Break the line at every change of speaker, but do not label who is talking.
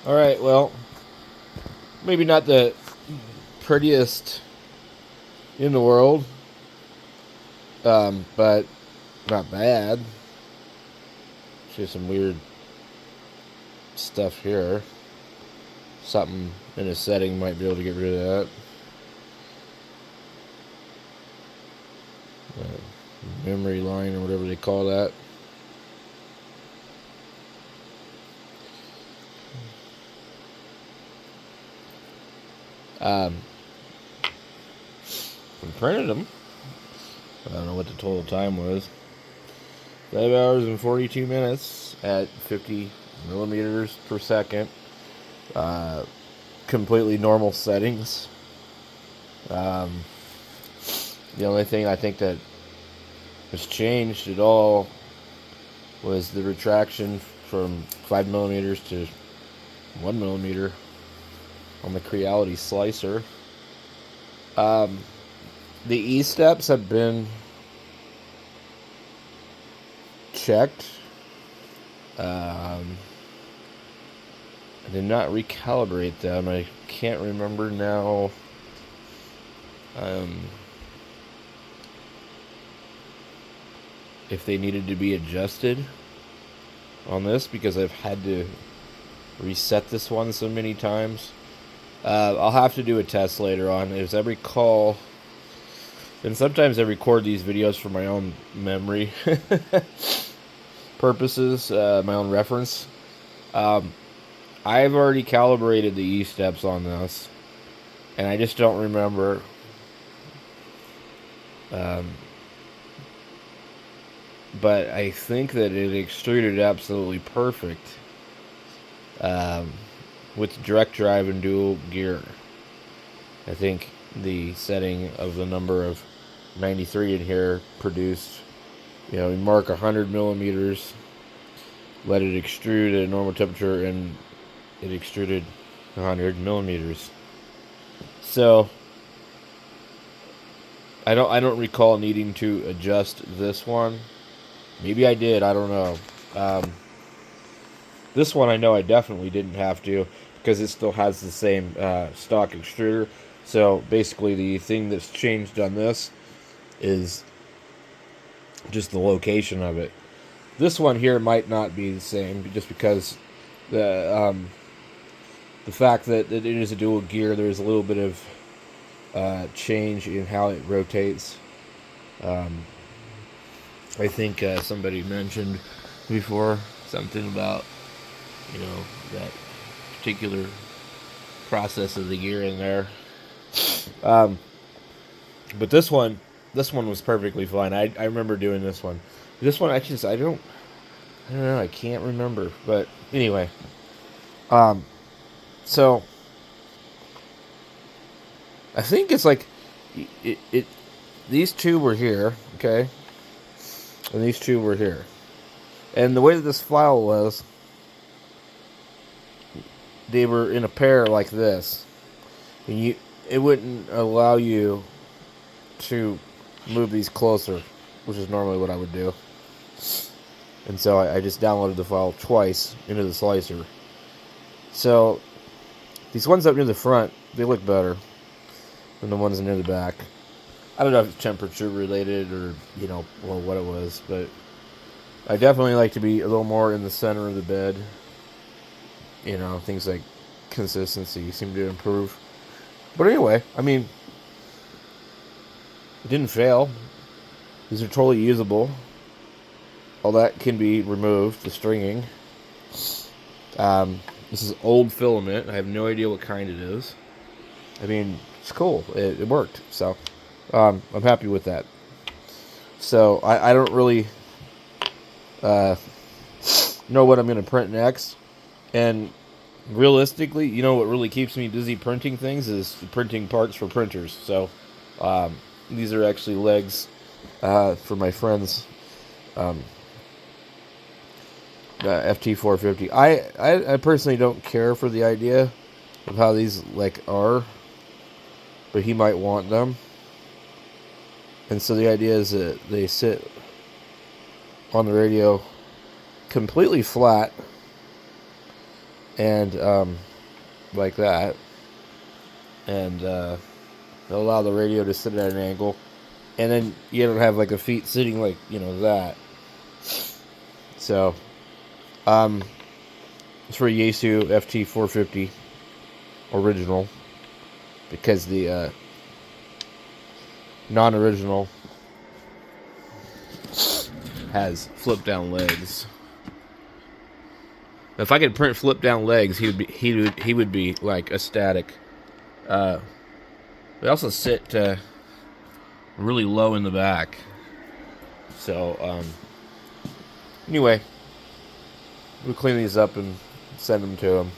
Alright, well, maybe not the prettiest in the world, but not bad. Just some weird stuff here. Something in a setting might be able to get rid of that. Memory line or whatever they call that. I printed them. I don't know what the total time was. 5 hours and 42 minutes at 50 millimeters per second. Completely normal settings. The only thing I think that has changed at all was the retraction from 5 millimeters to 1 millimeter on the Creality slicer. The E-steps have been checked. I did not recalibrate them. I can't remember now. If they needed to be adjusted on this, because I've had to reset this one so many times. I'll have to do a test later on. As I recall, and sometimes I record these videos for my own memory purposes, my own reference. I've already calibrated the E-steps on this, and I just don't remember but I think that it extruded absolutely perfect with direct drive and dual gear. I think the setting of the number of 93 in here produced, we mark 100 millimeters, let it extrude at a normal temperature, and it extruded 100 millimeters. So I don't recall needing to adjust this one. Maybe I did. I don't know. This one I know I definitely didn't have to, because it still has the same stock extruder. So basically the thing that's changed on this is just the location of it. This one here might not be the same, just because the fact that it is a dual gear, there's a little bit of change in how it rotates. I think somebody mentioned before something about, that particular process of the gear in there. But this one was perfectly fine. I remember doing this one. This one, I don't know. I can't remember. But anyway, so I think it's like it these two were here, okay, and these two were here, and the way that this file was, they were in a pair like this, and it wouldn't allow you to move these closer, which is normally what I would do. And so I just downloaded the file twice into the slicer. So these ones up near the front, they look better than the ones near the back. I don't know if it's temperature related or, or what it was, but I definitely like to be a little more in the center of the bed. Things like consistency seem to improve. But anyway, it didn't fail. These are totally usable. All that can be removed, the stringing. This is old filament. I have no idea what kind it is. It's cool. It worked. So, I'm happy with that. So, I don't really know what I'm going to print next. And realistically, what really keeps me busy printing things is printing parts for printers. So, these are actually legs for my friend's FT450. I personally don't care for the idea of how these are, but he might want them. And so the idea is that they sit on the radio completely flat, and like that, and they'll allow the radio to sit at an angle, and then you don't have like a feet sitting like that. So, it's for Yaesu FT450 original, because the non-original has flip down legs. If I could print flip down legs, he would be like ecstatic. They also sit really low in the back. So anyway, we'll clean these up and send them to him.